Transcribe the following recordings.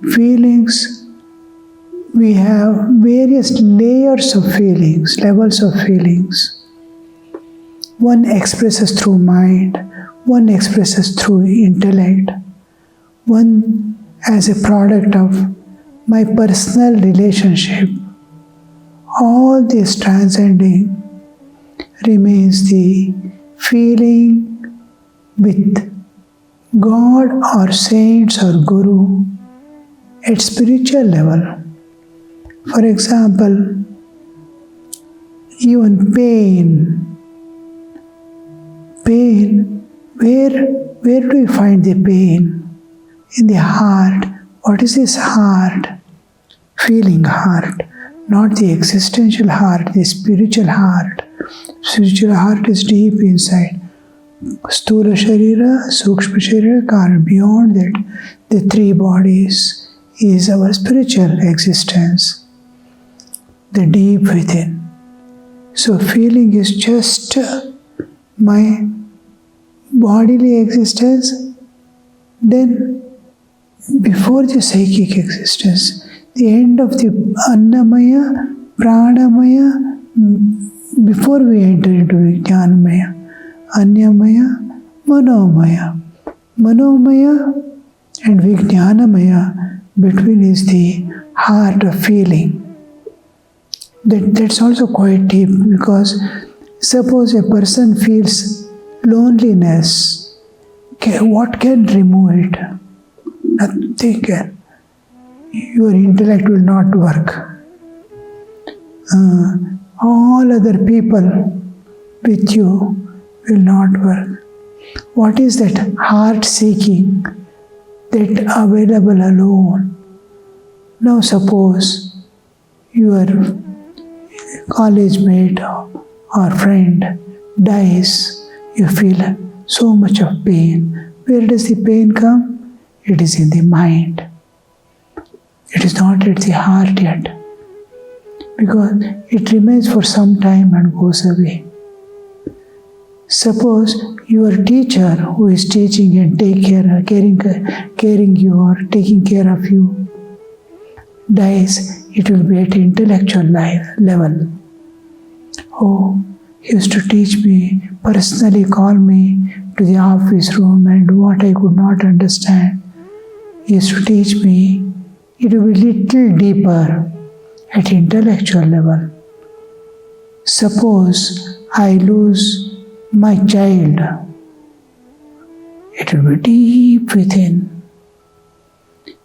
Feelings, we have various layers of feelings, levels of feelings. One expresses through mind, one expresses through intellect, one as a product of my personal relationship. All this transcending remains the feeling with God or saints or Guru at spiritual level. For example, even pain, where do you find the pain? In the heart. What is this heart? Feeling heart, not the existential heart, the spiritual heart. Spiritual heart is deep inside. Sthula Sharira, Sukshma Sharira, Karana. Beyond that, the three bodies is our spiritual existence, the deep within. So feeling is just my bodily existence, then before the psychic existence, the end of the Annamaya, Pranamaya, before we enter into Vijnanamaya, Anyamaya, Manomaya. Manomaya and Vijnanamaya, between is the heart of feeling. That's also quite deep, because suppose a person feels loneliness, what can remove it? Nothing can. Your intellect will not work. All other people with you will not work. What is that heart seeking, that available alone? Now suppose your college mate or friend dies, you feel so much of pain. Where does the pain come? It is in the mind. It is not at the heart yet, because it remains for some time and goes away. Suppose your teacher who is teaching and caring you or taking care of you dies, it will be at intellectual level. Oh, he used to teach me, personally call me to the office room, and what I could not understand, he used to teach me. It will be little deeper at intellectual level. Suppose I lose my child, it will be deep within.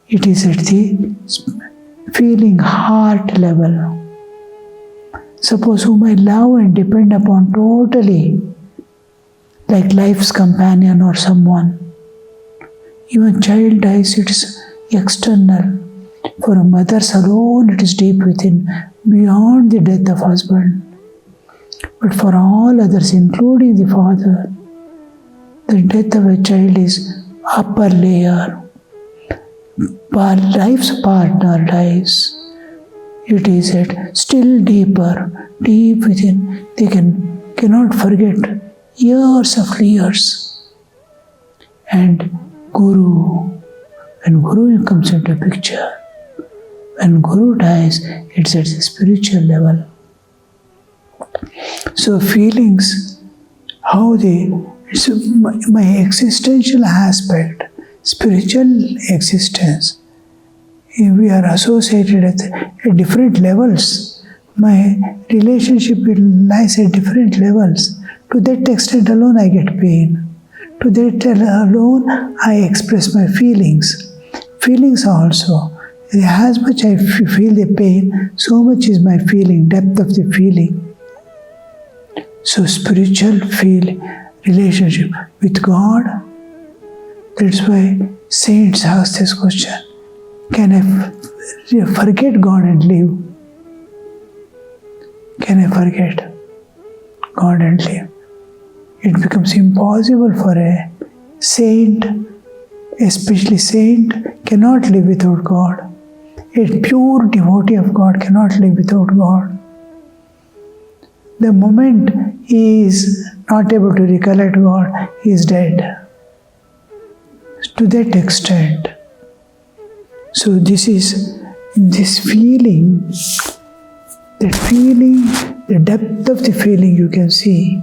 It is at the feeling heart level. Suppose whom I love and depend upon totally, like life's companion or someone. Even child dies, it is external. For a mother's alone, it is deep within, beyond the death of husband. But for all others, including the father, the death of a child is upper layer. While life's partner dies, it is at still deeper, deep within. They cannot forget years of years. And Guru, when Guru comes into picture, when Guru dies, it's at the spiritual level. So feelings, it's my existential aspect, spiritual existence. We are associated at different levels. My relationship lies at different levels. To that extent alone I get pain. To that alone I express my feelings. Feelings also. As much I feel the pain, so much is my feeling, depth of the feeling. So spiritual relationship with God. That's why saints ask this question. Can I forget God and live? Can I forget God and live? It becomes impossible for a saint, especially saint, cannot live without God. A pure devotee of God cannot live without God. The moment he is not able to recollect God, he is dead. To that extent. So this feeling, the depth of the feeling you can see,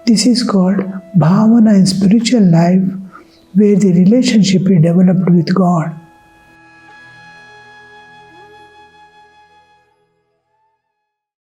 this is called bhavana in spiritual life, where the relationship is developed with God.